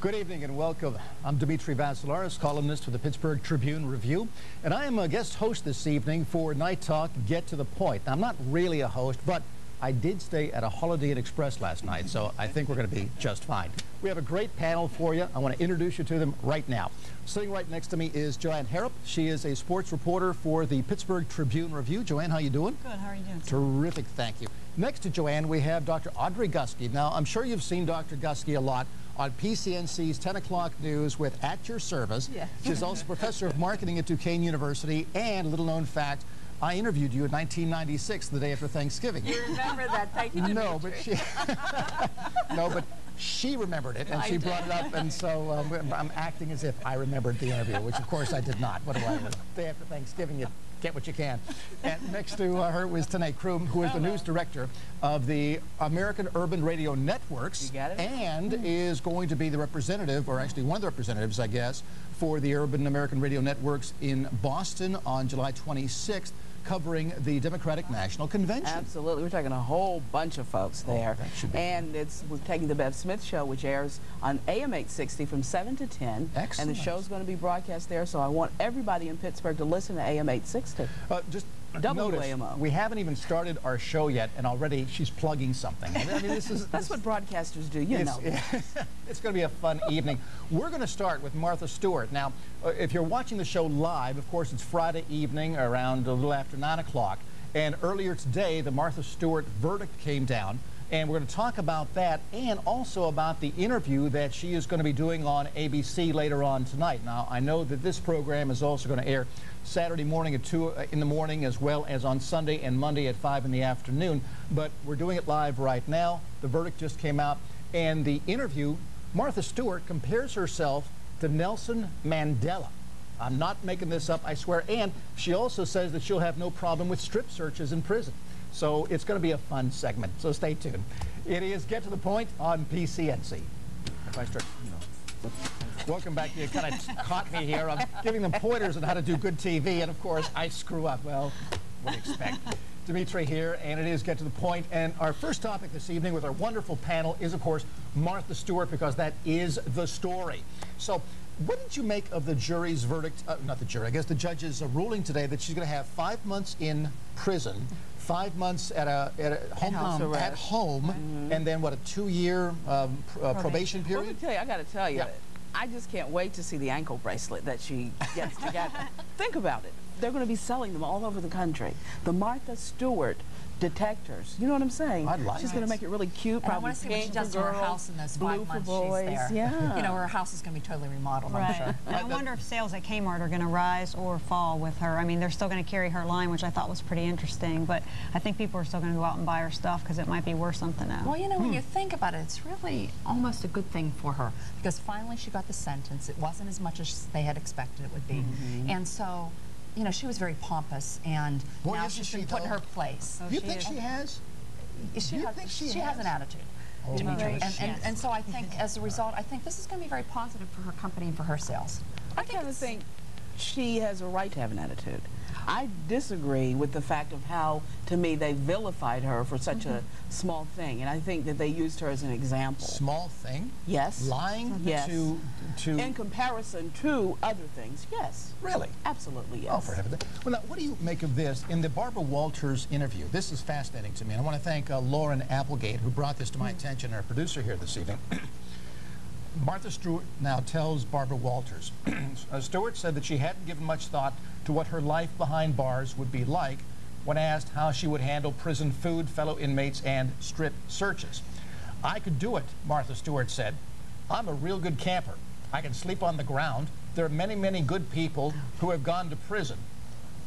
Good evening and welcome. I'm Dimitri Vassilaris, columnist for the Pittsburgh Tribune-Review, and I am a guest host this evening for Night Talk, Get to the Point. Now, I'm not really a host, but I did stay at a Holiday Inn Express last night, so I think we're going to be just fine. We have a great panel for you. I want to introduce you to them right now. Sitting right next to me is Joanne Harrop. She is a sports reporter for the Pittsburgh Tribune-Review. Joanne, how you doing? Good. How are you doing? Terrific, thank you. Next to Joanne, we have Dr. Audrey Gusky. Now, I'm sure you've seen Dr. Gusky a lot on PCNC's 10 o'clock news with At Your Service. Yeah. She's also professor of marketing at Duquesne University, and a little known fact, I interviewed you in 1996, the day after Thanksgiving. You remember that? Thank you, Dimitri. No, but she remembered it, and she brought it up, and so I'm acting as if I remembered the interview, which of course I did not. What do I do? The day after Thanksgiving, you get what you can. And next to her was Tanae Kroom, who is the news director of the American Urban Radio Networks, You got it? and is going to be the representative, or actually one of the representatives, I guess, for the Urban American Radio Networks in Boston on July 26th, covering the Democratic National Convention. Absolutely. We're taking a whole bunch of folks there. That should be and we're taking the Bev Smith Show, which airs on AM 860 from 7 to 10. Excellent. And the show's going to be broadcast there, so I want everybody in Pittsburgh to listen to AM 860. Just WAMO. notice, we haven't even started our show yet, and already she's plugging something. I mean, That's what broadcasters do, you know. It's going to be a fun evening. We're going to start with Martha Stewart. Now, if you're watching the show live, of course, it's Friday evening around a little after 9 o'clock. And earlier today, the Martha Stewart verdict came down. And we're going to talk about that and also about the interview that she is going to be doing on ABC later on tonight. Now, I know that this program is also going to air Saturday morning at 2 in the morning, as well as on Sunday and Monday at 5 in the afternoon. But we're doing it live right now. The verdict just came out. And the interview, Martha Stewart compares herself to Nelson Mandela. I'm not making this up, I swear. And she also says that she'll have no problem with strip searches in prison. So it's going to be a fun segment, so stay tuned. It is Get to the Point on PCNC. If I start, welcome back. You kind of caught me here. I'm giving them pointers on how to do good TV, and of course, I screw up. Well, what do you expect? Dimitri here, and it is Get to the Point. And our first topic this evening with our wonderful panel is, of course, Martha Stewart, because that is the story. So, what did you make of the jury's verdict, not the jury, I guess the judge's ruling today that she's going to have 5 months in prison, 5 months at home, and then what, a 2-year probation period? Let me tell you, I got to tell you, I just can't wait to see the ankle bracelet that she gets together. Think about it. They're going to be selling them all over the country. The Martha Stewart detectors. You know what I'm saying? I'd like She's going to make it really cute. And I want to see what she does to her house in those 5 months she's there. Yeah. You know, her house is going to be totally remodeled, right. I'm sure. And I wonder if sales at Kmart are going to rise or fall with her. I mean, they're still going to carry her line, which I thought was pretty interesting, but I think people are still going to go out and buy her stuff because it might be worth something now. Well, you know, when you think about it, it's really almost a good thing for her because finally she got the sentence. It wasn't as much as they had expected it would be. And so, you know, she was very pompous, and now she's been put in her place. You think she has? She has an attitude. And so I think, as a result, I think this is going to be very positive for her company and for her sales. I kind of think she has a right to have an attitude. I disagree with the fact of how, to me, they vilified her for such a small thing, and I think that they used her as an example. Small thing? Yes. Lying? Yes. To in comparison to other things, yes. Really? Absolutely, yes. Oh, for heaven's sake. Well, now, what do you make of this? In the Barbara Walters interview, this is fascinating to me, and I want to thank Lauren Applegate, who brought this to my attention, our producer here this evening. Martha Stewart now tells Barbara Walters, Stewart said that she hadn't given much thought to what her life behind bars would be like when asked how she would handle prison food, fellow inmates, and strip searches. I could do it, Martha Stewart said. I'm a real good camper. I can sleep on the ground. There are many, many good people who have gone to prison.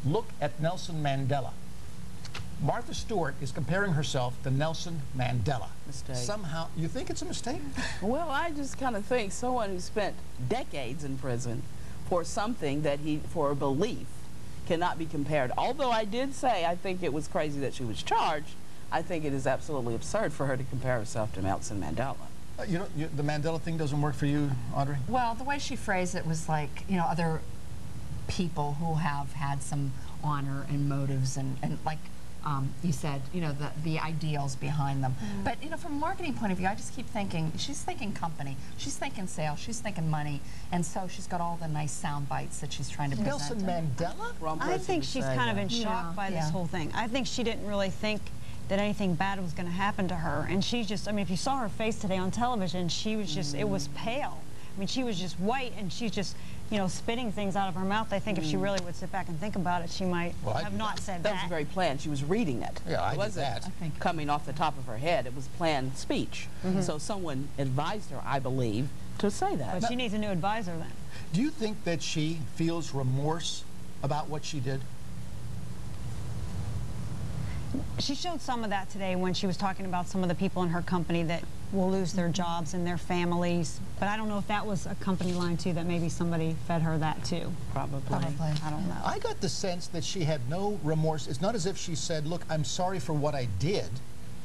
Look at Nelson Mandela. Martha Stewart is comparing herself to Nelson Mandela. Mistake. Somehow, you think it's a mistake? Well, I just kind of think someone who spent decades in prison for something that for a belief cannot be compared. Although I did say I think it was crazy that she was charged, I think it is absolutely absurd for her to compare herself to Nelson Mandela. You know, the Mandela thing doesn't work for you, Audrey? Well, the way she phrased it was like, you know, other people who have had some honor and motives and like you said, you know, the ideals behind them. But, you know, from a marketing point of view, I just keep thinking, she's thinking company, she's thinking sales, she's thinking money, and so she's got all the nice sound bites that she's trying to present. Nelson Mandela? I think she's kind of in shock by this whole thing. I think she didn't really think that anything bad was going to happen to her. And she just, I mean, if you saw her face today on television, she was just, it was pale. I mean, she was just white, and she's just, you know, spitting things out of her mouth. I think if she really would sit back and think about it, she might have not said that. That was very planned. She was reading it. Yeah, it wasn't coming off the top of her head. It was planned speech. So someone advised her, I believe, to say that. But she needs a new advisor then. Do you think that she feels remorse about what she did? She showed some of that today when she was talking about some of the people in her company that will lose their jobs and their families. But I don't know if that was a company line, too, that maybe somebody fed her that, too. Probably. I don't know. I got the sense that she had no remorse. It's not as if she said, look, I'm sorry for what I did.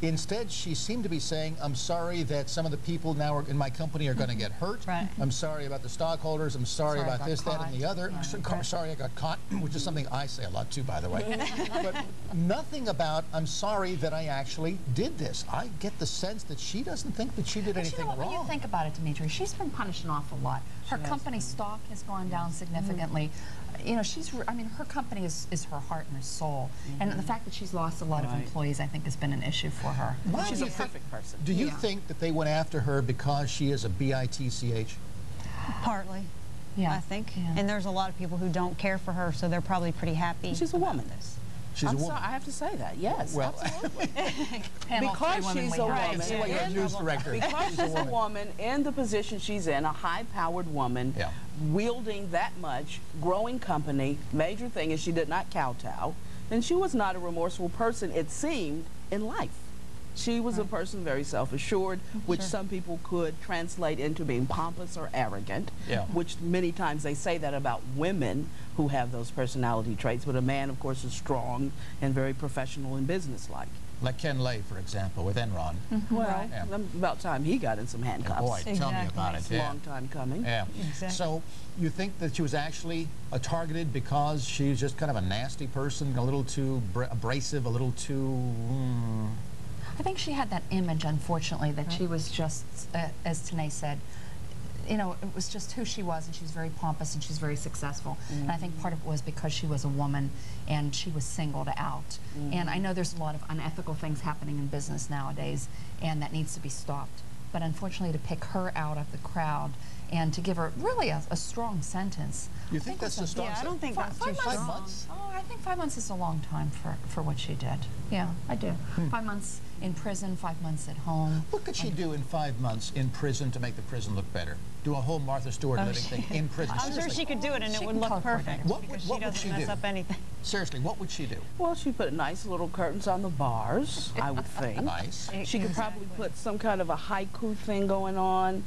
Instead, she seemed to be saying, I'm sorry that some of the people now in my company are going to get hurt. Right. I'm sorry about the stockholders. I'm sorry about this, that, and the other. Right. Sorry I got caught, which is something I say a lot too, by the way. But nothing about, I'm sorry that I actually did this. I get the sense that she doesn't think that she did anything wrong. When you think about it, Dimitri, she's been punished an awful lot. Her company stock has gone down significantly. You know, I mean, her company is her heart and her soul. And the fact that she's lost a lot of employees, I think, has been an issue for her. She's a perfect person. Do you think that they went after her because she is a BITCH? Partly. Yeah. I think. And there's a lot of people who don't care for her, so they're probably pretty happy. She's a woman. She's a woman. Sorry, I have to say that. Yes, well, absolutely. Panel, because she's a woman. See what your news director. Because she's a woman in the position she's in, a high-powered woman, wielding that much, growing company. Major thing is she did not kowtow, and she was not a remorseful person. It seemed in life. She was a person very self-assured, which some people could translate into being pompous or arrogant, which many times they say that about women who have those personality traits, but a man, of course, is strong and very professional and businesslike. Like Ken Lay, for example, with Enron. Well, about time he got in some handcuffs. Boy, tell me about it. It's a long time coming. Yeah. Exactly. So you think that she was actually targeted because she's just kind of a nasty person, a little too abrasive, a little too... I think she had that image, unfortunately, that she was just, as Tanae said, you know, it was just who she was, and she's very pompous and she's very successful. And I think part of it was because she was a woman and she was singled out. And I know there's a lot of unethical things happening in business nowadays, and that needs to be stopped. But unfortunately, to pick her out of the crowd and to give her really a strong sentence. You think that's a strong sentence? I don't think that's too strong. 5 months? Oh, I think 5 months is a long time for what she did. Yeah, I do. 5 months in prison, 5 months at home. What could she do in 5 months in prison to make the prison look better? Do a whole Martha Stewart living thing in prison? I'm sure she could do it, and it would look perfect. What because would she doesn't she mess do? up anything. Seriously, what would she do? Well, she put nice little curtains on the bars, I would think. Nice. She could probably put some kind of a haiku thing going on,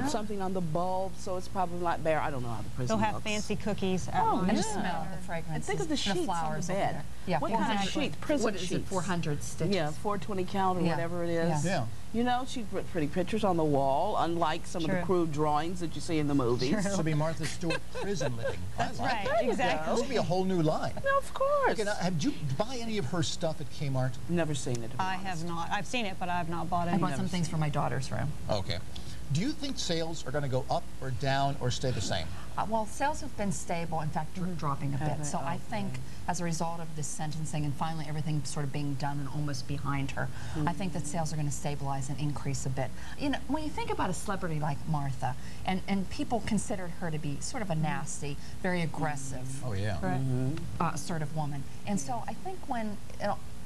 something on the bulb, so it's probably not bare. I don't know how the prison They'll have looks. fancy cookies at lunch. And the smell, the fragrance. And think of the sheets flowers on the bed. Yeah, What kind of sheets? Prison what is it, sheets. 400 stitches? Yeah, 420 count or whatever it is. Yeah. You know, she put pretty pictures on the wall, unlike some of the crude drawings that you see in the movies. This would be Martha Stewart prison living. That's I like right, that. exactly. This would be a whole new line. No, of course. Okay, now, did you buy any of her stuff at Kmart? Never seen it. I have not. I've seen it, but I have not bought I any. bought some things for my daughter's room. Okay. Do you think sales are going to go up or down or stay the same? Well, sales have been stable, in fact, dropping a bit. So I think as a result of this sentencing and finally everything sort of being done and almost behind her, I think that sales are going to stabilize and increase a bit. You know, when you think about a celebrity like Martha, and people considered her to be sort of a nasty, very aggressive, Oh, yeah. assertive woman. And so I think when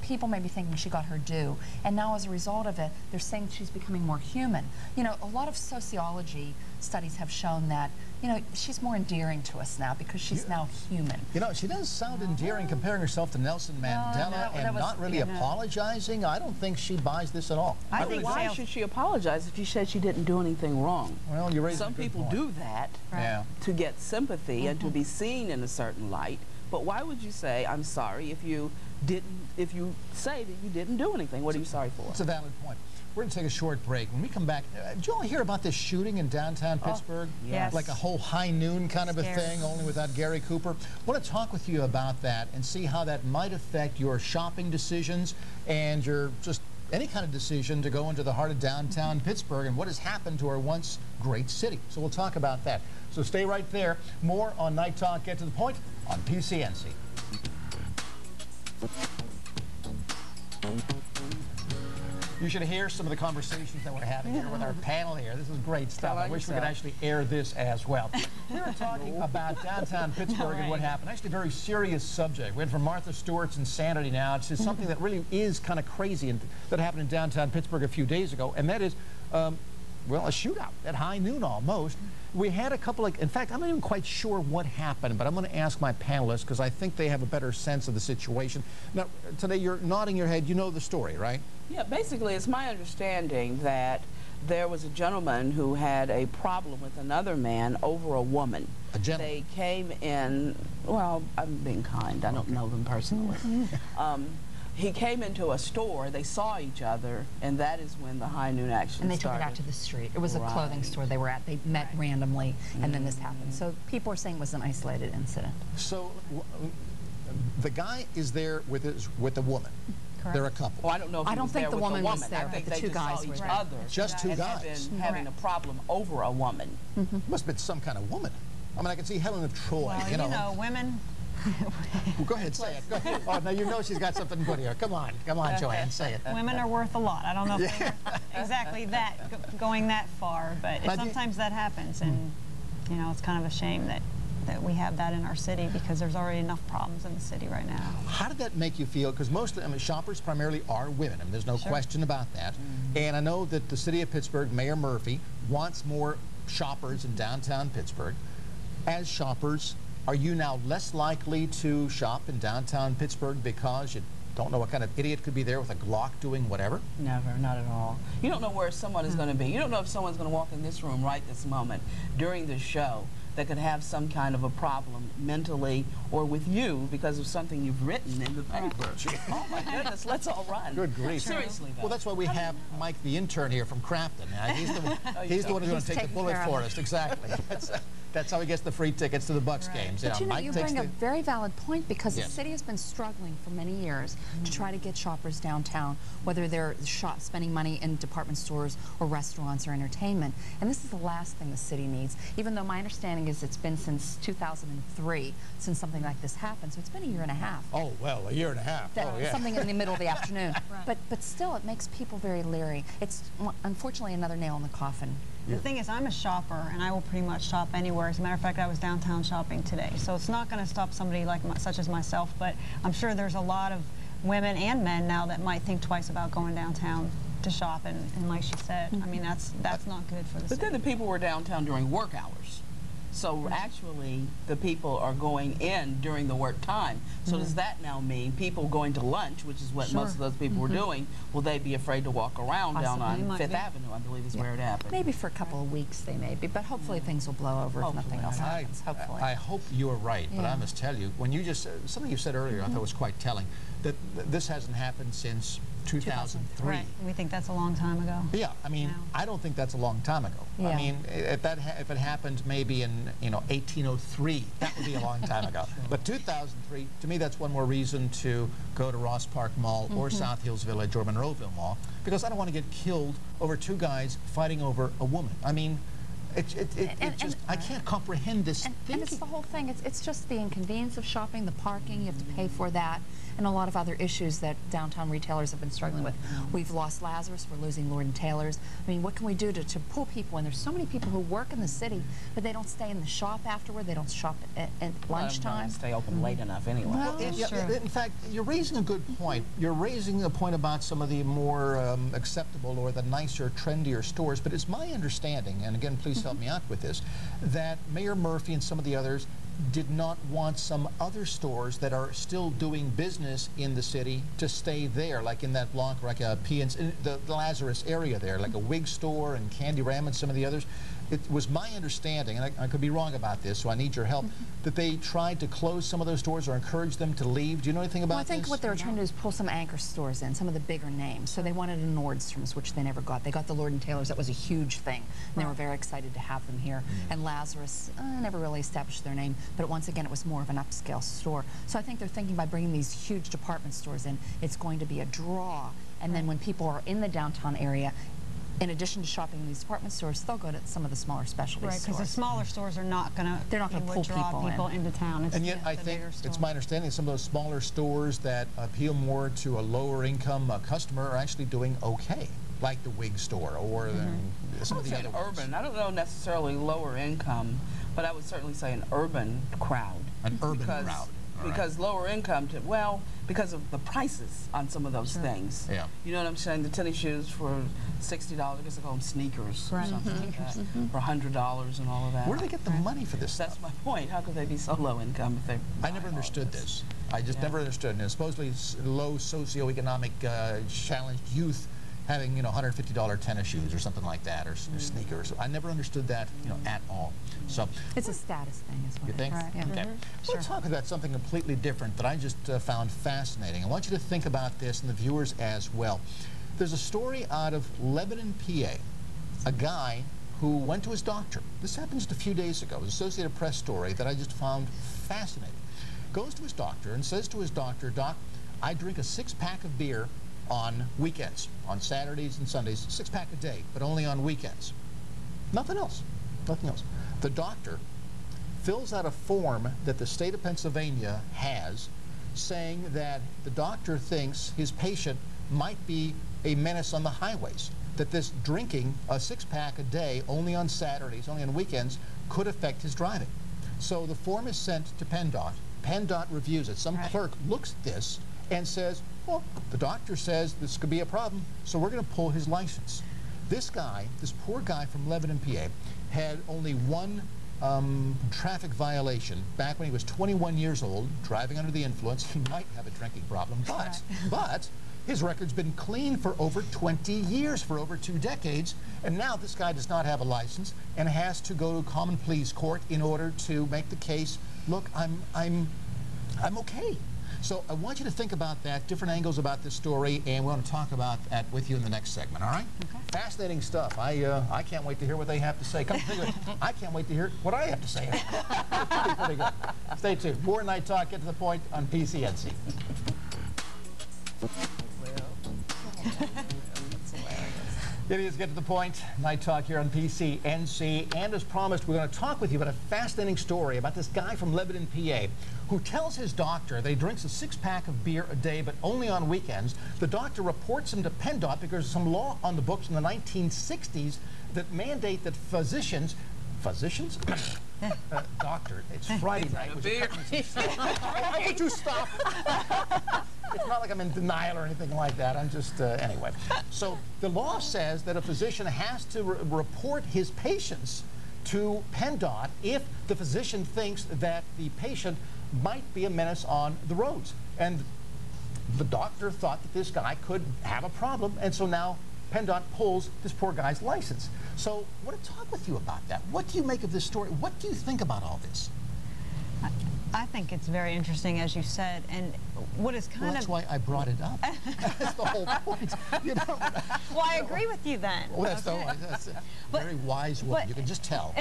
people may be thinking she got her due, and now as a result of it, they're saying she's becoming more human. You know, a lot of sociology studies have shown that, you know, she's more endearing to us now because she's now human. You know, she does sound endearing comparing herself to Nelson Mandela and not really apologizing. I don't think she buys this at all. I think why should she apologize if she said she didn't do anything wrong? Well, you raise Some people do that to get sympathy and to be seen in a certain light. But why would you say, I'm sorry, if you say that you didn't do anything? What are you sorry for? It's a valid point. We're going to take a short break. When we come back, did you all hear about this shooting in downtown Pittsburgh? Yes. Like a whole high noon kind of a thing, only without Gary Cooper. I want to talk with you about that and see how that might affect your shopping decisions and your just any kind of decision to go into the heart of downtown Pittsburgh and what has happened to our once great city. So we'll talk about that. So stay right there. More on Night Talk, Get to the Point on PCNC. You should hear some of the conversations that we're having here with our panel here. This is great stuff. I wish we could actually air this as well. We were talking about downtown Pittsburgh and what happened. Actually, a very serious subject. We went from Martha Stewart's insanity now to something that really is kind of crazy and that happened in downtown Pittsburgh a few days ago, and that is, well, a shootout at high noon almost. We had a couple of, in fact, I'm not even quite sure what happened, but I'm going to ask my panelists because I think they have a better sense of the situation. Now, today you're nodding your head. You know the story, right? Yeah, basically, it's my understanding that there was a gentleman who had a problem with another man over a woman. A gentleman? They came in, well, I'm being kind. I don't know them personally. He came into a store, they saw each other, and that is when the high noon action started. And they took it out to the street. It was a clothing store they were at. They met randomly, and then this happened. So people are saying it was an isolated incident. So the guy is there with the woman. Correct. They're a couple. Well, I don't know if he was there with the woman. was there, I think but the they two just guys saw were each there. other. Just two guys. And been having a problem over a woman. Must have been some kind of woman. I mean, I can see Helen of Troy, Well, you know, women. Well, go ahead, say it. Go ahead. Oh, now you know she's got something good here. Come on, Joanne, say it. Women are worth a lot. I don't know if they're exactly that, going that far, but sometimes that happens, and you know, it's kind of a shame that we have that in our city because there's already enough problems in the city right now. How did that make you feel? Because most, I mean, shoppers primarily are women. I mean, there's no question about that. And I know that the city of Pittsburgh, Mayor Murphy, wants more shoppers in downtown Pittsburgh. As shoppers, are you now less likely to shop in downtown Pittsburgh because you don't know what kind of idiot could be there with a Glock doing whatever? Never, not at all. You don't know where someone is going to be. You don't know if someone's going to walk in this room right this moment during the show that could have some kind of a problem mentally or with you because of something you've written in the paper. Oh my goodness, let's all run. Good grief. Seriously though. Well, that's why we have Mike the intern here from Crafton. He's the one who's going to take the bullet for us. Exactly. That's how he gets the free tickets to the Bucks games. But you know, Mike you bring a very valid point because the city has been struggling for many years to try to get shoppers downtown, whether they're spending money in department stores or restaurants or entertainment. And this is the last thing the city needs, even though my understanding is it's been since 2003 since something like this happened. So it's been a year and a half. Oh, well, a year and a half. Something in the middle of the afternoon. But still, it makes people very leery. It's unfortunately another nail in the coffin. The thing is, I'm a shopper, and I will pretty much shop anywhere. As a matter of fact, I was downtown shopping today. So it's not going to stop somebody like such as myself, but I'm sure there's a lot of women and men now that might think twice about going downtown to shop, and like she said, I mean, that's not good for the city. But then the people were downtown during work hours. So actually, the people are going in during the work time. So does that now mean people going to lunch, which is what most of those people were doing, will they be afraid to walk around down on Fifth Avenue, I believe is where it happened. Maybe for a couple of weeks they may be, but hopefully things will blow over if nothing else happens. Hopefully. I hope you are right, but I must tell you, when you just, something you said earlier I thought was quite telling, that this hasn't happened since 2003. Right. We think that's a long time ago. Yeah, I mean, I don't think that's a long time ago. I mean, if it happened maybe in 1803, that would be a long time ago. But 2003, to me, that's one more reason to go to Ross Park Mall or South Hills Village or Monroeville Mall, because I don't want to get killed over two guys fighting over a woman. I mean, I can't comprehend this thinking. And it's the whole thing. It's just the inconvenience of shopping, the parking, you have to pay for that, and a lot of other issues that downtown retailers have been struggling with. We've lost Lazarus, we're losing Lord & Taylor's. I mean, what can we do to pull people in? There's so many people who work in the city, but they don't stay in the shop afterward, they don't shop at lunchtime. Don't stay open late enough anyway. Well, in fact, you're raising a good point. You're raising a point about some of the more acceptable or the nicer, trendier stores, but it's my understanding, and again, please help me out with this, that Mayor Murphy and some of the others did not want some other stores that are still doing business in the city to stay there, like in that block, like a PNC, the Lazarus area there, like a wig store and Candy Ram and some of the others. It was my understanding, and I could be wrong about this, so I need your help, that they tried to close some of those stores or encourage them to leave. Do you know anything about this? Well, I think what they were trying to do is pull some anchor stores in, some of the bigger names. So they wanted a Nordstrom's, which they never got. They got the Lord & Taylor's. That was a huge thing. And they were very excited to have them here. And Lazarus never really established their name, but once again, it was more of an upscale store. So I think they're thinking by bringing these huge department stores in, it's going to be a draw. And then when people are in the downtown area, in addition to shopping in these department stores, they'll go to some of the smaller specialty stores. Right, because the smaller stores are not going to pull people into town. It's, and yet, I think it's my understanding some of those smaller stores that appeal more to a lower income customer are actually doing okay, like the wig store or some of the other urban. I don't know necessarily lower income, but I would certainly say an urban crowd. An urban crowd. Because lower income, because of the prices on some of those things. Yeah. You know what I'm saying? The tennis shoes for $60, I guess they call them sneakers or something like that, for $100 and all of that. Where do they get the money for this That's stuff? my point. How could they be so low income if they I never understood this. I just never understood. And supposedly low socioeconomic challenged youth having, you know, $150 tennis shoes or something like that, or sneakers. I never understood that, you know, at all. So it's a status thing, is what you think? Right. Yeah. Okay. Let's talk about something completely different that I just found fascinating. I want you to think about this, and the viewers as well. There's a story out of Lebanon, PA. A guy who went to his doctor. This happened just a few days ago. It was an Associated Press story that I just found fascinating. Goes to his doctor and says to his doctor, "Doc, I drink a 6-pack of beer on weekends, on Saturdays and Sundays, 6-pack a day, but only on weekends. Nothing else, nothing else." The doctor fills out a form that the state of Pennsylvania has saying that the doctor thinks his patient might be a menace on the highways, that this drinking a 6-pack a day only on Saturdays, only on weekends, could affect his driving. So the form is sent to PennDOT. PennDOT reviews it. Some clerk looks at this and says, well, the doctor says this could be a problem, so we're going to pull his license. This guy, this poor guy from Lebanon, PA, had only one traffic violation back when he was 21 years old, driving under the influence. He might have a drinking problem, but his record's been clean for over 20 years, for over 2 decades, and now this guy does not have a license and has to go to common pleas court in order to make the case, look, I'm okay. So I want you to think about that, different angles about this story, and we want to talk about that with you in the next segment, all right? Okay. Fascinating stuff. I can't wait to hear what they have to say. Come to think of it, I can't wait to hear what I have to say. It'll be pretty good. Stay tuned. More Night Talk, Get to the Point on PCNC. It is Get to the Point, Night Talk here on PCNC. And as promised, we're going to talk with you about a fascinating story about this guy from Lebanon, PA, who tells his doctor that he drinks a 6-pack of beer a day, but only on weekends. The doctor reports him to PennDOT because there's some law on the books in the 1960s that mandate that physicians, doctor, it's Friday night. Would you stop? It's not like I'm in denial or anything like that. I'm just, anyway. So the law says that a physician has to report his patients to PennDOT if the physician thinks that the patient might be a menace on the roads. And the doctor thought that this guy could have a problem, and so now PennDOT pulls this poor guy's license. So I want to talk with you about that. What do you make of this story? What do you think about all this? I think it's very interesting, as you said, and what is kind that's of... why I brought it up. That's the whole point. You know? Well, I agree with you then. Well, that's a very wise woman. You can just tell.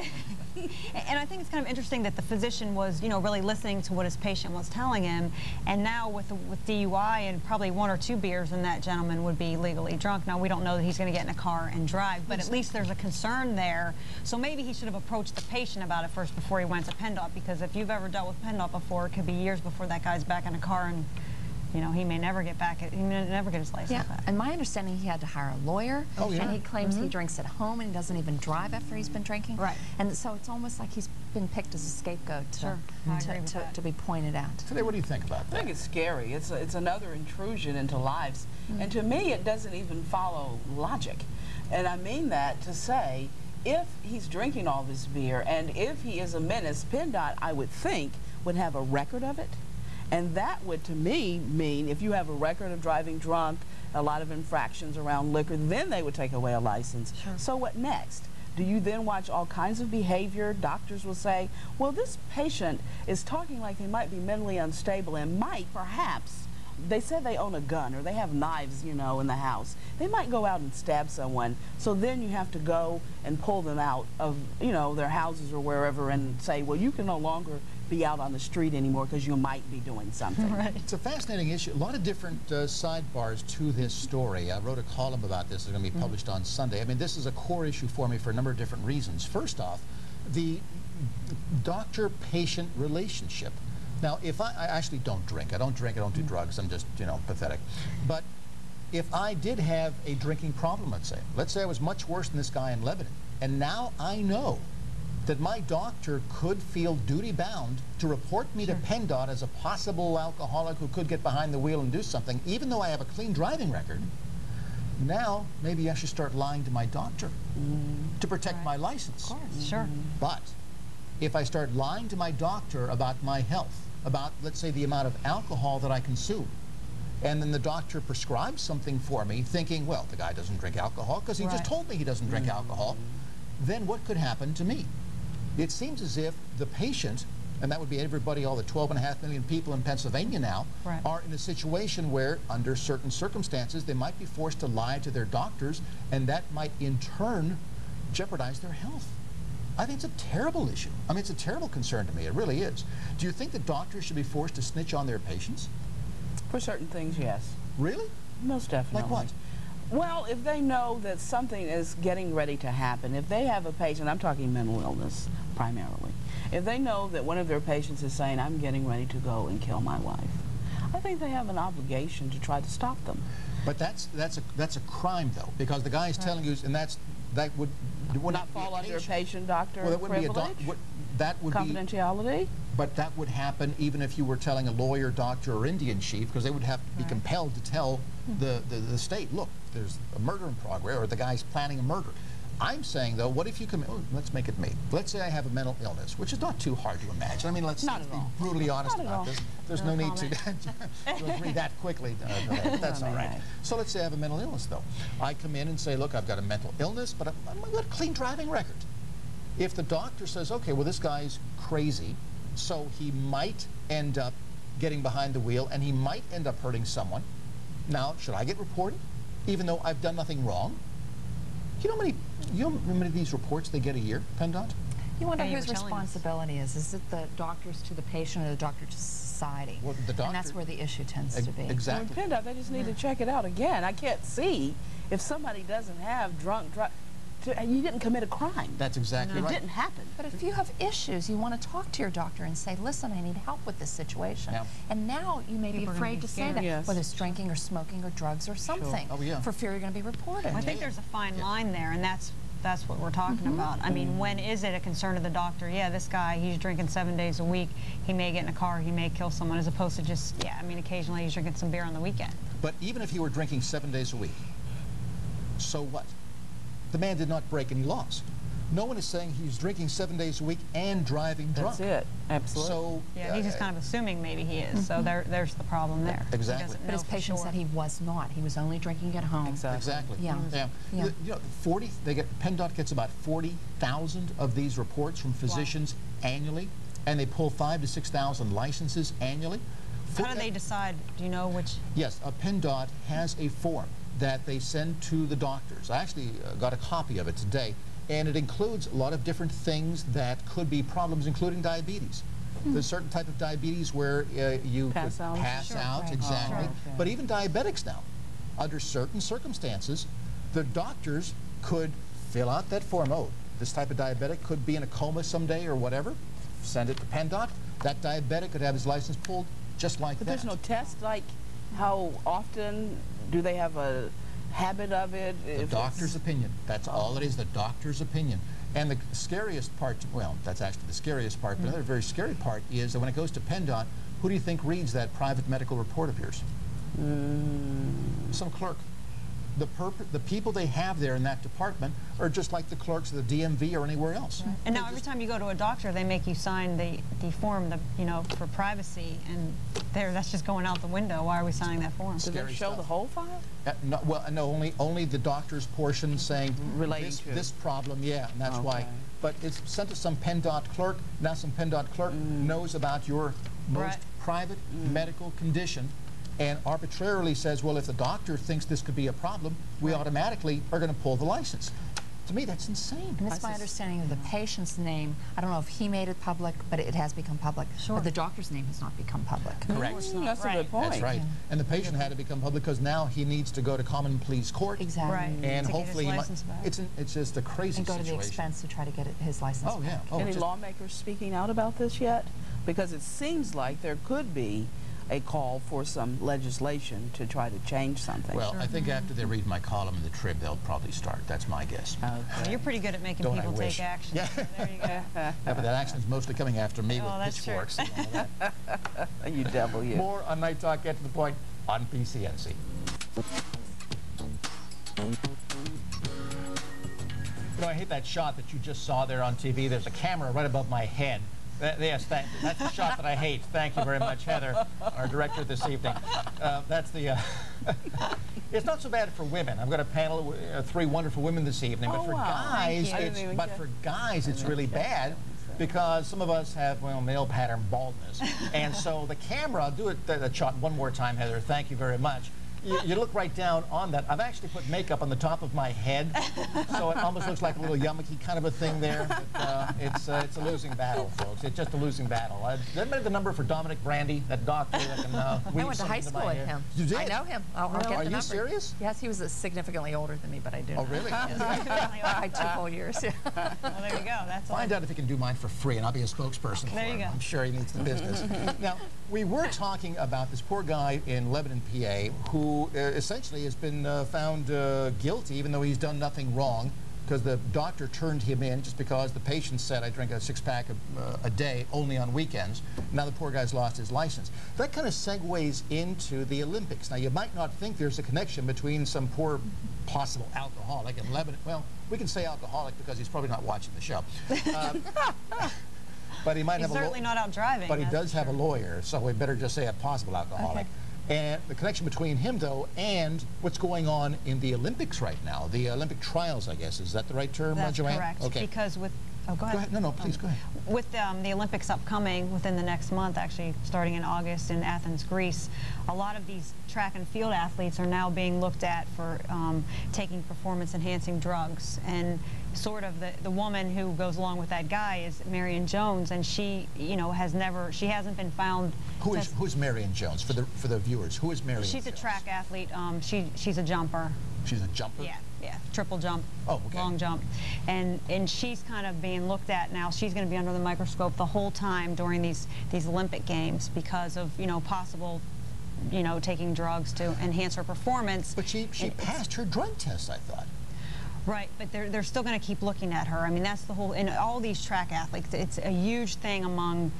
And I think it's kind of interesting that the physician was, you know, really listening to what his patient was telling him, and now with DUI and probably 1 or 2 beers, then that gentleman would be legally drunk. Now, we don't know that he's going to get in a car and drive, but at least there's a concern there. So maybe he should have approached the patient about it first before he went to PennDOT, because if you've ever dealt with PennDOT before, it could be years before that guy's back in a car, and you know, he may never get back. He may never get his license back. And my understanding, he had to hire a lawyer. Oh, yeah. And he claims he drinks at home and he doesn't even drive after he's been drinking. Right. And so it's almost like he's been picked as a scapegoat to be pointed out. Today, what do you think about that? I think it's scary. It's another intrusion into lives. And to me, it doesn't even follow logic. And I mean that to say, if he's drinking all this beer and if he is a menace, PennDOT, I would think, would have a record of it. And that would, to me, mean if you have a record of driving drunk, a lot of infractions around liquor, then they would take away a license. Sure. So what next? Do you then watch all kinds of behavior? Doctors will say, well, this patient is talking like they might be mentally unstable and might perhaps, they said they own a gun or they have knives, you know, in the house. They might go out and stab someone. So then you have to go and pull them out of, you know, their houses or wherever and say, well, you can no longer be out on the street anymore because you might be doing something. Right. It's a fascinating issue. A lot of different sidebars to this story. I wrote a column about this. It's going to be published on Sunday. I mean, this is a core issue for me for a number of different reasons. First off, the doctor-patient relationship. Now, if I actually don't drink, I don't do drugs, I'm just, you know, pathetic. But if I did have a drinking problem, let's say I was much worse than this guy in Lebanon, and now I know that my doctor could feel duty-bound to report me to PennDOT as a possible alcoholic who could get behind the wheel and do something, even though I have a clean driving record. Now, maybe I should start lying to my doctor to protect my license. Of course, sure. But if I start lying to my doctor about my health, about, let's say, the amount of alcohol that I consume, and then the doctor prescribes something for me thinking, well, the guy doesn't drink alcohol because he just told me he doesn't drink alcohol, then what could happen to me? It seems as if the patient, and that would be everybody, all the 12.5 million people in Pennsylvania now, are in a situation where, under certain circumstances, they might be forced to lie to their doctors, and that might in turn jeopardize their health. I think it's a terrible issue. I mean, it's a terrible concern to me. It really is. Do you think that doctors should be forced to snitch on their patients? For certain things, yes. Really? Most definitely. Like what? Well, if they know that something is getting ready to happen, if they have a patient, I'm talking mental illness primarily, if they know that one of their patients is saying, I'm getting ready to go and kill my wife, I think they have an obligation to try to stop them. But that's a crime, though, because the guy is telling you, and that would not fall under a patient-doctor privilege? That would confidentiality? But that would happen even if you were telling a lawyer, doctor, or Indian chief, because they would have to be compelled to tell the state, look, there's a murder in progress, or the guy's planning a murder. I'm saying, though, what if you come, let's make it me. Let's say I have a mental illness, which is not too hard to imagine. I mean, let's be brutally honest about this. There's no need to agree that quickly. That's all right. So let's say I have a mental illness, though. I come in and say, look, I've got a mental illness, but I've got a clean driving record. If the doctor says, okay, well, this guy's crazy, so he might end up getting behind the wheel, and he might end up hurting someone. Now, should I get reported, even though I've done nothing wrong? You know how many of these reports they get a year, PennDOT? You wonder whose responsibility is. Is it the doctors to the patient or the doctor to society? Well, the doctor, and that's where the issue tends to be. Exactly. Well, PennDOT, they just need to check it out again. I can't see if somebody doesn't have you didn't commit a crime. That's exactly right. It didn't happen. But if you have issues, you want to talk to your doctor and say, listen, I need help with this situation. Yeah. And now you may be afraid to say that, whether it's drinking or smoking or drugs or something, for fear you're going to be reported. Well, I think there's a fine line there, and that's what we're talking about. I mean, when is it a concern to the doctor? Yeah, this guy, he's drinking 7 days a week. He may get in a car, he may kill someone, as opposed to just, I mean, occasionally he's drinking some beer on the weekend. But even if he were drinking 7 days a week, so what? The man did not break any laws. No one is saying he's drinking 7 days a week and driving drunk. That's it. Absolutely. So he's just kind of assuming maybe he is. So there's the problem there. Exactly. But his patient said he was not. He was only drinking at home. Exactly. Yeah. You know, PennDOT gets about 40,000 of these reports from physicians annually, and they pull 5,000 to 6,000 licenses annually. How do they decide? Do you know which? Yes, PennDOT has a form that they send to the doctors. I actually got a copy of it today, and it includes a lot of different things that could be problems, including diabetes. There's a certain type of diabetes where you pass could out. Pass out, exactly. But even diabetics now, under certain circumstances, the doctors could fill out that form. Oh, this type of diabetic could be in a coma someday or whatever. Send it to PennDOT. That diabetic could have his license pulled just like that. But there's no test, like how often do they have a habit of it? The doctor's opinion. That's all it is, the doctor's opinion. And the scariest part, well, that's actually the scariest part, but another very scary part is that when it goes to PennDOT, who do you think reads that private medical report of yours? Some clerk. the people they have there in that department are just like the clerks of the DMV or anywhere else. Right. And now every time you go to a doctor, they make you sign the form, for privacy, and that's just going out the window. Why are we signing that form? Do they show the whole file? No, only the doctor's portion saying relating to this problem, and that's why. But it's sent to some PennDOT clerk. Now some PennDOT clerk knows about your most private medical condition, and arbitrarily says, well, if the doctor thinks this could be a problem, we automatically are going to pull the license. To me, that's insane. And that's my understanding of the patient's name. I don't know if he made it public, but it has become public. Sure. But the doctor's name has not become public. Correct. That's a good point. That's right. And the patient had to become public because now he needs to go to common pleas court. Exactly. Right. And to hopefully get his license back. It's just a crazy and go situation. to the expense to try to get his license back. Any lawmakers speaking out about this yet? Because it seems like there could be a call for some legislation to try to change something. Well, I think after they read my column in the Trib, they'll probably start. That's my guess. Okay. Well, you're pretty good at making people take action. Yeah. So there you go. Yeah, but that action's mostly coming after me with that's pitchforks. true. And all that. You devil, you. More on Night Talk, Get to the Point on PCNC. I hate that shot that you just saw there on TV. There's a camera right above my head. Yes, that's the shot that I hate. Thank you very much, Heather, our director this evening. That's the. It's not so bad for women. I've got a panel of 3 wonderful women this evening, but for guys, it's really bad because some of us have male pattern baldness, and so the camera. Do that shot one more time, Heather. Thank you very much. You look right down on that. I've actually put makeup on the top of my head, so it almost looks like a little yummy kind of a thing there. But it's a losing battle, folks. It's just a losing battle. Does anybody have the number for Dominic Brandy, that doctor that can I went to high school with him. You did? I know him. I'll get the number. Are you serious? Yes, he was significantly older than me, but I do. Oh, really? I had 2 whole years. Yeah. Well, there you go. That's Find out if he can do mine for free, and I'll be a spokesperson for him. There you go. I'm sure he needs the business. Now, we were talking about this poor guy in Lebanon, PA, who essentially has been found guilty, even though he's done nothing wrong, because the doctor turned him in just because the patient said, I drink a 6-pack a day, only on weekends. Now the poor guy's lost his license. That kind of segues into the Olympics. Now, you might not think there's a connection between some poor possible alcoholic in Lebanon. Well, we can say alcoholic because he's probably not watching the show. But he might have certainly not out driving. But he does have a lawyer, so we better just say a possible alcoholic. Okay. And the connection between him, though, and what's going on in the Olympics right now, the Olympic trials, I guess. Is that the right term, That's Joanne? correct. Okay. Because with... Oh, go ahead. No, please, go ahead. With the Olympics upcoming within the next month, actually starting in August in Athens, Greece, a lot of these track and field athletes are now being looked at for taking performance-enhancing drugs. And sort of the woman who goes along with that guy is Marion Jones, and she, she hasn't been found. Who's Marion Jones for the viewers? Who is Marion? She's Jones? A track athlete. She's a jumper. She's a jumper? Yeah, triple jump, long jump. And she's kind of being looked at now. She's going to be under the microscope the whole time during these Olympic Games because of, possible, taking drugs to enhance her performance. But she passed her drug test, I thought. Right, but they're still going to keep looking at her. I mean, that's the whole, in all these track athletes, it's a huge thing among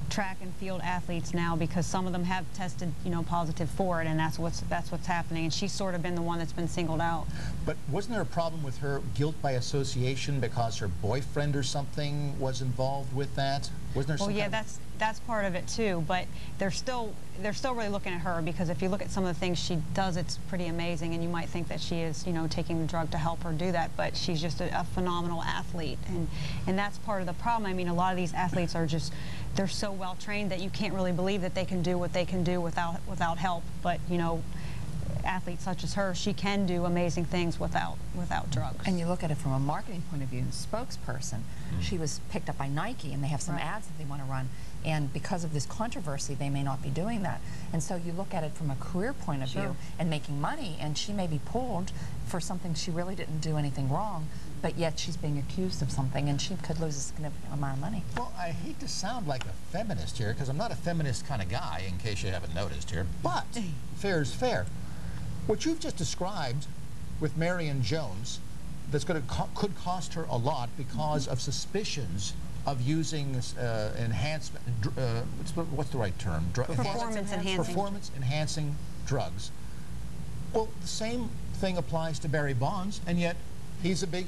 track and field athletes now because some of them have tested, positive for it, and that's what's happening. And she's sort of been the one that's been singled out. But wasn't there a problem with her guilt by association because her boyfriend or something was involved with that? Wasn't there? Well, yeah, that's part of it too. But they're still really looking at her because if you look at some of the things she does, it's pretty amazing. And you might think that she is, taking the drug to help her do that, but she's just a phenomenal athlete, and that's part of the problem. I mean, a lot of these athletes are just. They're so well trained that you can't really believe that they can do what they can do without help. But athletes such as her, she can do amazing things without drugs. And you look at it from a marketing point of view, spokesperson. She was picked up by Nike, and they have some ads that they want to run. And because of this controversy, they may not be doing that. And so you look at it from a career point of view and making money, and she may be pulled for something she really didn't do anything wrong, but yet she's being accused of something, and she could lose a significant amount of money. Well, I hate to sound like a feminist here, because I'm not a feminist kind of guy, in case you haven't noticed here, but fair is fair. What you've just described with Marion Jones, could cost her a lot because of suspicions of using enhancement, what's the right term? Performance-enhancing. Performance-enhancing drugs. Well, the same thing applies to Barry Bonds, and yet he's a big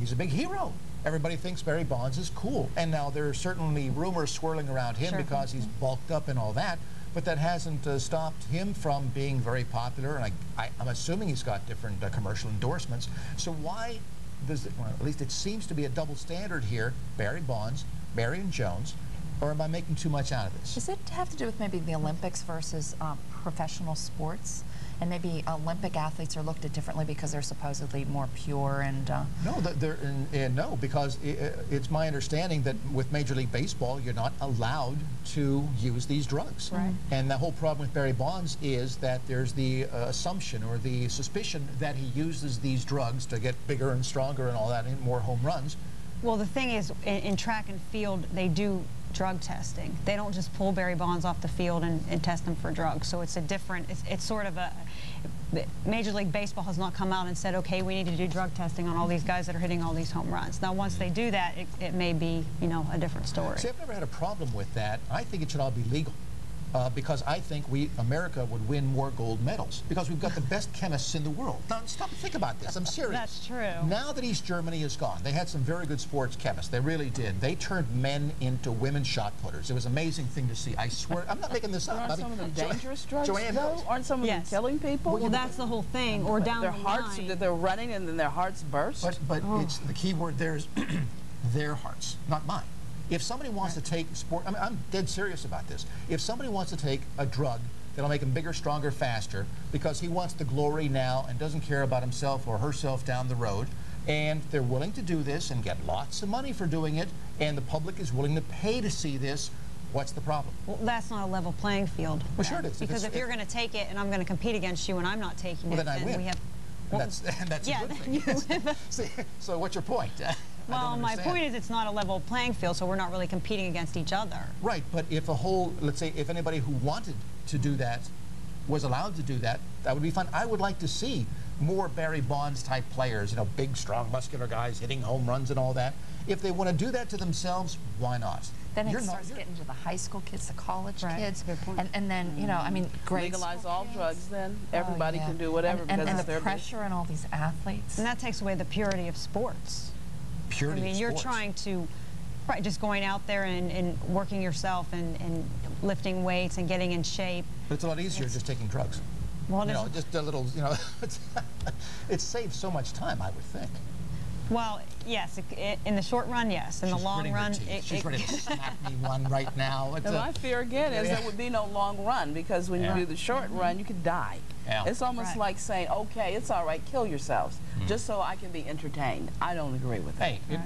hero. Everybody thinks Barry Bonds is cool. And now there are certainly rumors swirling around him because he's bulked up and all that, but that hasn't stopped him from being very popular. And I'm assuming he's got different commercial endorsements. So why does it, well, at least it seems to be a double standard here, Barry Bonds, Marion Jones, or am I making too much out of this? Does it have to do with maybe the Olympics versus professional sports? And maybe Olympic athletes are looked at differently because they're supposedly more pure and... No, because it's my understanding that with Major League Baseball, you're not allowed to use these drugs. Right. And the whole problem with Barry Bonds is that there's the assumption or the suspicion that he uses these drugs to get bigger and stronger and all that, and more home runs. Well, the thing is, in track and field, they do drug testing. They don't just pull Barry Bonds off the field and test him for drugs. So it's a different, it's sort of a, Major League Baseball has not come out and said, okay, we need to do drug testing on all these guys that are hitting all these home runs. Now, once they do that, it may be, you know, a different story. See, I've never had a problem with that. I think it should all be legal. Because I think America would win more gold medals because we've got the best chemists in the world. Now, stop and think about this. I'm serious. That's true. Now that East Germany is gone, they had some very good sports chemists. They really did. They turned men into women shot putters. It was an amazing thing to see. I swear, I'm not making this up. Aren't some of them dangerous drugs, Joanne though? Aren't some of them killing people? Well, that's the whole thing. Or down their the hearts, line. that they're running and then their hearts burst? But it's the key word there is their hearts, not mine. If somebody wants to take sport, I'm dead serious about this. If somebody wants to take a drug that'll make him bigger, stronger, faster, because he wants the glory now and doesn't care about himself or herself down the road, and they're willing to do this and get lots of money for doing it, and the public is willing to pay to see this, what's the problem? Well, that's not a level playing field. Well, sure it is. Because if you're going to take it and I'm going to compete against you and I'm not taking it, then I win. we have... Well, that's a good thing. See, so what's your point? Well, my point is it's not a level playing field, so we're not really competing against each other. Right, but if a whole, let's say, if anybody who wanted to do that was allowed to do that, that would be fun. I would like to see more Barry Bonds type players, you know, big, strong, muscular guys hitting home runs and all that. If they want to do that to themselves, why not? Then it starts getting to the high school kids, the college kids, good point. And then, you know, I mean, grade legalize all kids. drugs then. Everybody can do whatever because and it's their the pressure and all these athletes. And that takes away the purity of sports. Purity I mean, you're trying to, just going out there and working yourself and lifting weights and getting in shape. But it's a lot easier just taking drugs. Well, you know, just a little, you know, it saves so much time, I would think. Well, yes, in the short run, yes. In the long run, she's ready to snap me one right now. And my fear again is there would be no long run because when you do the short run, you could die. Yeah. It's almost like saying, okay, it's all right, kill yourselves, just so I can be entertained. I don't agree with that. Hey,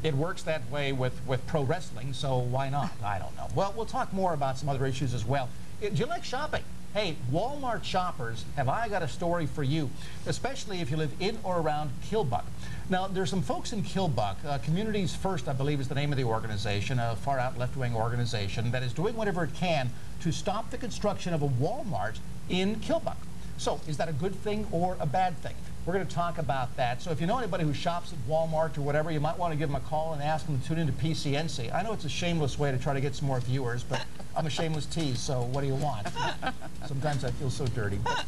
it works that way with pro wrestling, so why not? I don't know. Well, we'll talk more about some other issues as well. Do you like shopping? Hey, Walmart shoppers, have I got a story for you, especially if you live in or around Kilbuck. Now, there's some folks in Kilbuck, Communities First, I believe is the name of the organization, a far-out left-wing organization that is doing whatever it can to stop the construction of a Walmart in Kilbuck. So, is that a good thing or a bad thing? We're going to talk about that. So if you know anybody who shops at Walmart or whatever, you might want to give them a call and ask them to tune into PCNC. I know it's a shameless way to try to get some more viewers, but I'm a shameless tease, so what do you want? Sometimes I feel so dirty. But,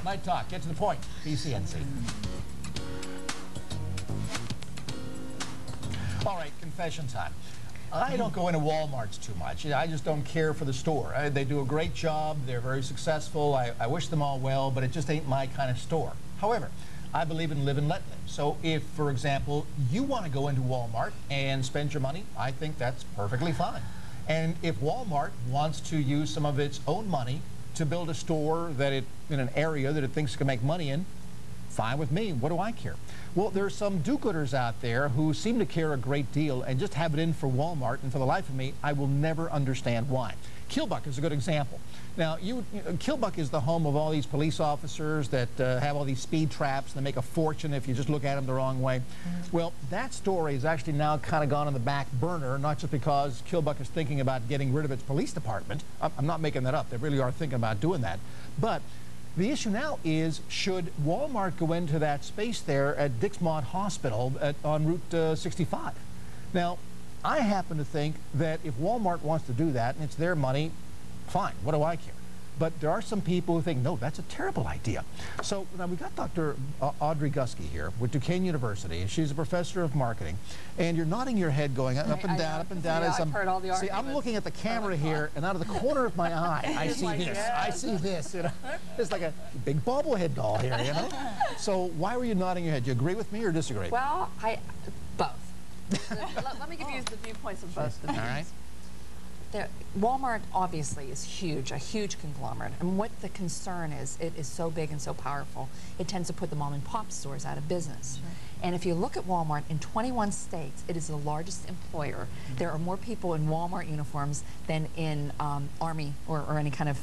Night Talk, get to the point. PCNC. All right, confession time. I don't go into Walmarts too much. I just don't care for the store. They do a great job. They're very successful. I wish them all well, but it just ain't my kind of store. However, I believe in live and let live. So if, for example, you want to go into Walmart and spend your money, I think that's perfectly fine. And if Walmart wants to use some of its own money to build a store that in an area that it thinks it can make money in, fine with me. What do I care? Well, there's some do-gooders out there who seem to care a great deal and just have it in for Walmart, and for the life of me, I will never understand why. Kilbuck is a good example. Now, Kilbuck is the home of all these police officers that have all these speed traps, and they make a fortune if you just look at them the wrong way. Well, that story has actually now kind of gone on the back burner, not just because Kilbuck is thinking about getting rid of its police department. I'm not making that up. They really are thinking about doing that. But the issue now is, should Walmart go into that space there at Dixmont Hospital on Route 65? Now, I happen to think that if Walmart wants to do that and it's their money, fine. What do I care? But there are some people who think, no, that's a terrible idea. So now we got Dr. Audrey Gusky here with Duquesne University, and she's a professor of marketing. And you're nodding your head going up and down, up and down. Yeah, I've heard all the see, I'm looking at the camera here, and out of the corner of my eye, I see like, this. yes. I see this. You know? It's like a big bobblehead doll here, you know? So why were you nodding your head? Do you agree with me or disagree? Well, both. Let me give you the viewpoints of both the views. All right. Walmart obviously is huge, a huge conglomerate, and what the concern is, it is so big and so powerful, it tends to put the mom and pop stores out of business. Sure. And if you look at Walmart, in 21 states, it is the largest employer. There are more people in Walmart uniforms than in Army or any kind of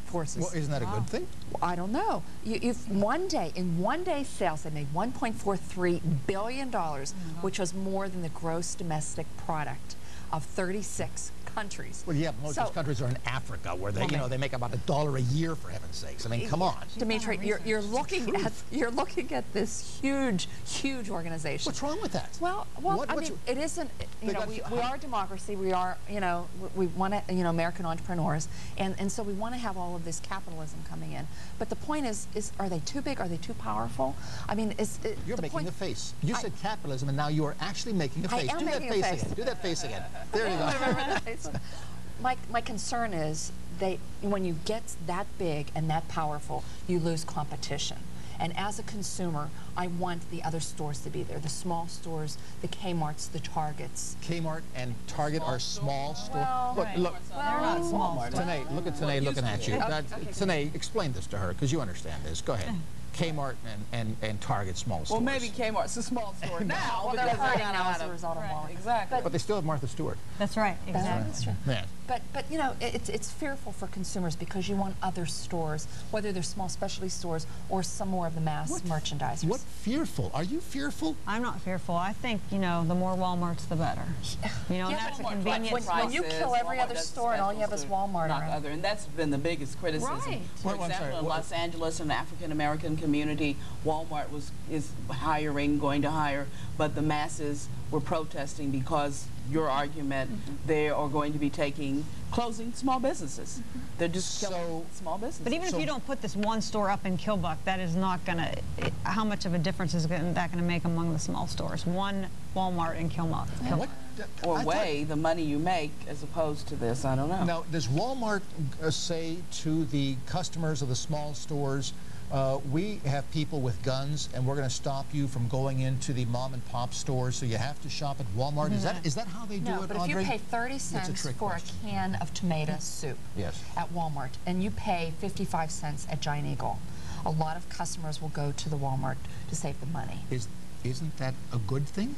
forces. Well, isn't that a good thing? I don't know. In one day sales, they made $1.43 billion, which was more than the gross domestic product of 36 countries. Well, yeah, most of those countries are in Africa, where they, they make about $1 a year, for heaven's sakes. I mean, come on. Dimitri, you're looking at this huge organization. What's wrong with that? Well, I mean, it isn't. You know, we are a democracy. We are, we want to, American entrepreneurs, and so we want to have all of this capitalism coming in. But the point is are they too big? Are they too powerful? I mean, you're making the face. You said capitalism, and now you are actually making a face. I am making a face again. Do that face again. There you go. My concern is when you get that big and that powerful, you lose competition. And as a consumer, I want the other stores to be there, the small stores, the Kmarts, the Targets. Kmart and Target are small stores. Well, look. They're not small. Tanae, look at Tanae looking at you. Tanae, explain this to her, because you understand this. Go ahead. Kmart and Target small stores. Well, maybe Kmart's a small store now. Well, they're hurting now as a result of Walmart. Exactly. But they still have Martha Stewart. That's right. Exactly. That's true. Yeah. But it's fearful for consumers because you want other stores, whether they're small specialty stores or some more of the mass merchandisers. What fearful? Are you fearful? I'm not fearful. I think, the more Walmarts, the better. And that's a convenience. When you kill every other store and all you have is Walmart around. And that's been the biggest criticism. Right. For example, in Los Angeles, an African-American community, Walmart is going to hire, but the masses were protesting because your argument, they are going to be closing small businesses. They're just killing small businesses. But even if you don't put this one store up in Kilbuck, that is not going to, how much of a difference is that going to make among the small stores? One Walmart in Kilbuck. Or weigh the money you make as opposed to this, I don't know. Now, does Walmart say to the customers of the small stores, we have people with guns, and we're going to stop you from going into the mom and pop stores, so you have to shop at Walmart? Is that how they do it, No, but Audrey? if you pay 30 cents for a can of tomato soup at Walmart, and you pay 55 cents at Giant Eagle, a lot of customers will go to the Walmart to save the money. Isn't that a good thing?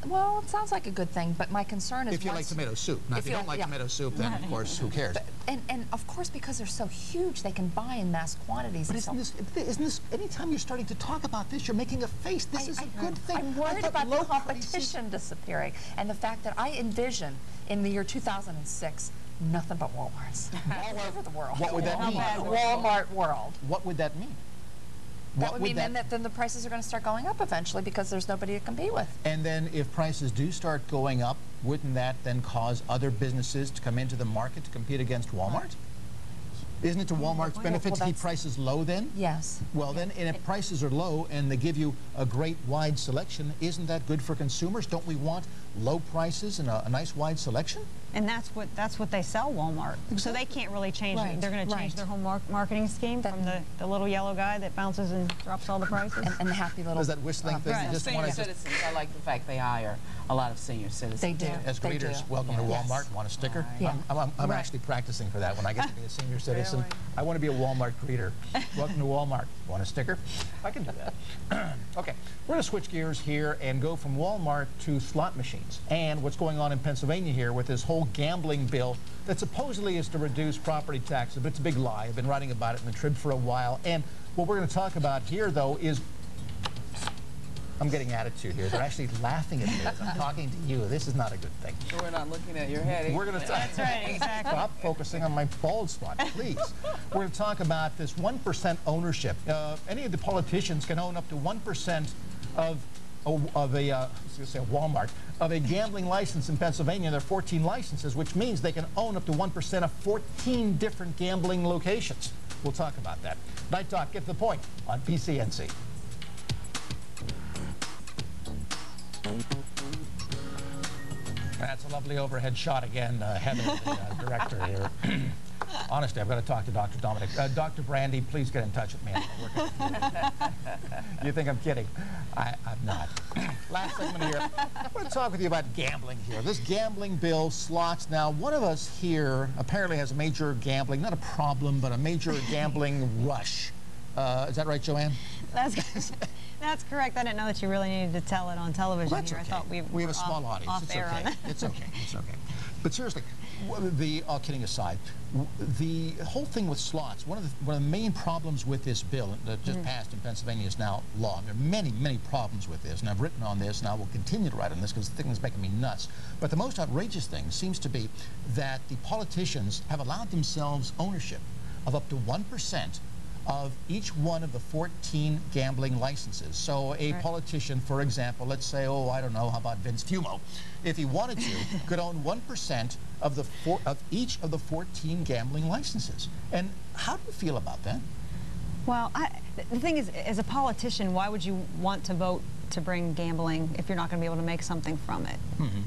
Well, it sounds like a good thing, but my concern is if you like tomato soup. Now, if you don't like tomato soup, then of course, who cares? And of course, because they're so huge, they can buy in mass quantities. But isn't this? Anytime you're starting to talk about this, you're making a face. This is a good thing. I'm worried about the competition disappearing, and the fact that I envision in the year 2006 nothing but Walmarts all over the world. What would that mean? Walmart world. What would that mean? That would mean then the prices are going to start going up eventually because there's nobody to compete with. And then if prices do start going up, wouldn't that then cause other businesses to come into the market to compete against Walmart? Isn't it to Walmart's benefit to keep prices low then? Yes. Well then, and if prices are low and they give you a great wide selection, isn't that good for consumers? Don't we want low prices and a nice wide selection? And that's what they sell Walmart. Exactly. So they can't really change it. They're going to change their whole marketing scheme from the little yellow guy that bounces and drops all the prices. And the happy little... There's that whistling thing. Senior citizens, I like the fact they hire a lot of senior citizens. They do. As greeters, welcome to Walmart. Want a sticker? Yeah. I'm actually practicing for that when I get to be a senior citizen. Really? I want to be a Walmart greeter. Welcome to Walmart. Want a sticker? I can do that. Okay, we're going to switch gears here and go from Walmart to slot machines and what's going on in Pennsylvania here with this whole gambling bill that supposedly is to reduce property taxes, but it's a big lie. I've been writing about it in the Trib for a while, and what we're going to talk about here, though, is I'm getting attitude here. They're actually laughing at me as I'm talking to you. This is not a good thing. So we're not looking at your head. We're going to That's right, exactly. Stop focusing on my bald spot, please. We're going to talk about this 1% ownership. Any of the politicians can own up to 1% of Walmart, of a gambling license in Pennsylvania. There are 14 licenses, which means they can own up to 1% of 14 different gambling locations. We'll talk about that. Night Talk, get to the point on PCNC. That's a lovely overhead shot again, Heather, the director here. Honestly, I've got to talk to Dr. Dominic. Dr. Brandy, please get in touch with me. You think I'm kidding? I'm not. Last segment here. I want to talk with you about gambling here. This gambling bill, slots. Now, one of us here apparently has a major gambling, not a problem, but a major gambling rush. Is that right, Joanne? That's correct. I didn't know that you really needed to tell it on television. Well, that's here. okay. I thought we have a small audience. Off air on that. It's okay. It's okay. But seriously, all kidding aside, the whole thing with slots, one of the main problems with this bill that just passed in Pennsylvania is now law. There are many, many problems with this, and I've written on this, and I will continue to write on this because the thing is making me nuts. But the most outrageous thing seems to be that the politicians have allowed themselves ownership of up to 1% of each one of the 14 gambling licenses. So a politician, for example, let's say, oh, I don't know, how about Vince Fumo, if he wanted to, could own 1% of each of the 14 gambling licenses. And how do you feel about that? Well, the thing is, as a politician, why would you want to vote to bring gambling if you're not going to be able to make something from it?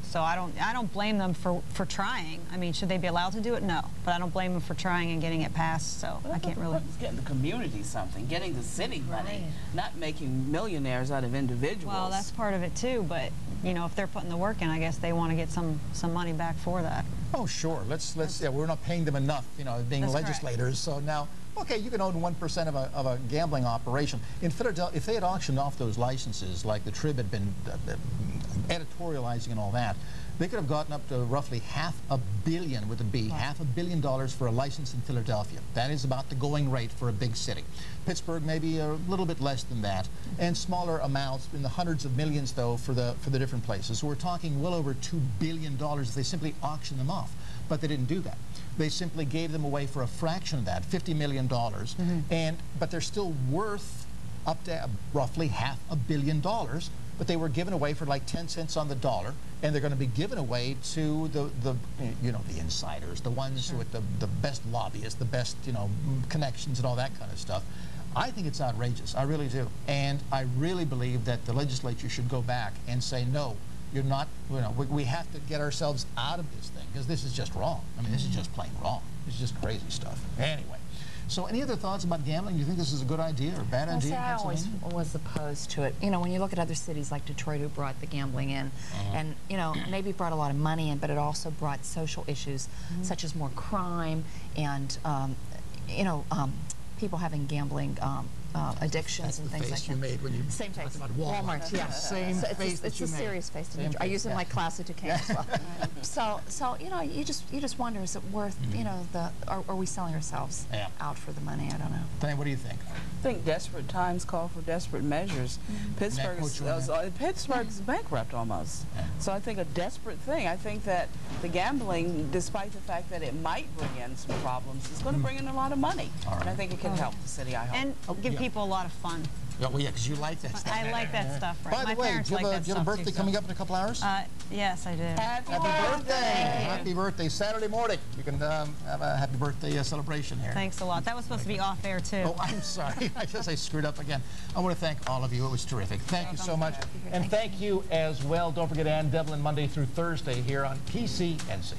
So I don't blame them for trying. I mean, should they be allowed to do it? No, but I don't blame them for trying and getting it passed. So I can't really. It's getting the community something, getting the city money, not making millionaires out of individuals. Well, that's part of it too. But you know, if they're putting the work in, I guess they want to get some money back for that. Oh, sure. Yeah, we're not paying them enough, you know, being legislators. So now, okay, you can own 1% of a gambling operation. In Philadelphia, if they had auctioned off those licenses, like the Trib had been editorializing and all that, they could have gotten up to roughly $500 million with a B, $500 million for a license in Philadelphia. That is about the going rate for a big city. Pittsburgh maybe a little bit less than that, and smaller amounts in the hundreds of millions though for the different places. So we're talking well over $2 billion if they simply auction them off. But they didn't do that. They simply gave them away for a fraction of that, $50 million, but they're still worth up to roughly $500 million. But they were given away for like 10 cents on the dollar, and they're going to be given away to the insiders, the ones with the best lobbyists, the best connections and all that kind of stuff. I think it's outrageous. I really do, and I really believe that the legislature should go back and say no. You're not, we have to get ourselves out of this thing because this is just wrong. I mean, this is just plain wrong. It's just crazy stuff. Anyway, so any other thoughts about gambling? Do you think this is a good idea or a bad idea? I always was opposed to it. You know, when you look at other cities like Detroit who brought the gambling in, and maybe brought a lot of money in, but it also brought social issues such as more crime and people having gambling addictions and things like that. That's the face you made when you talked about Walmart. Yeah. Same face that you made. It's a serious face to me. I use it in my class at Duquesne as well. So you just wonder, is it worth are we selling ourselves out for the money? I don't know. Diane, what do you think? I think desperate times call for desperate measures. Pittsburgh's bankrupt almost. So I think a desperate thing. I think that the gambling, despite the fact that it might bring in some problems, is going to bring in a lot of money. And I think it can help the city, I hope. And give people a lot of fun. Well, yeah, because you like that stuff. I like that stuff, right? By the way, do you have a birthday coming up in a couple hours? Yes, I do. Happy birthday! Happy birthday. Saturday morning. You can have a happy birthday celebration here. Thanks a lot. That was supposed to be off air, too. Oh, I'm sorry. I guess I screwed up again. I want to thank all of you. It was terrific. Thank you so much. And thank you as well. Don't forget Ann Devlin Monday through Thursday here on PCNC.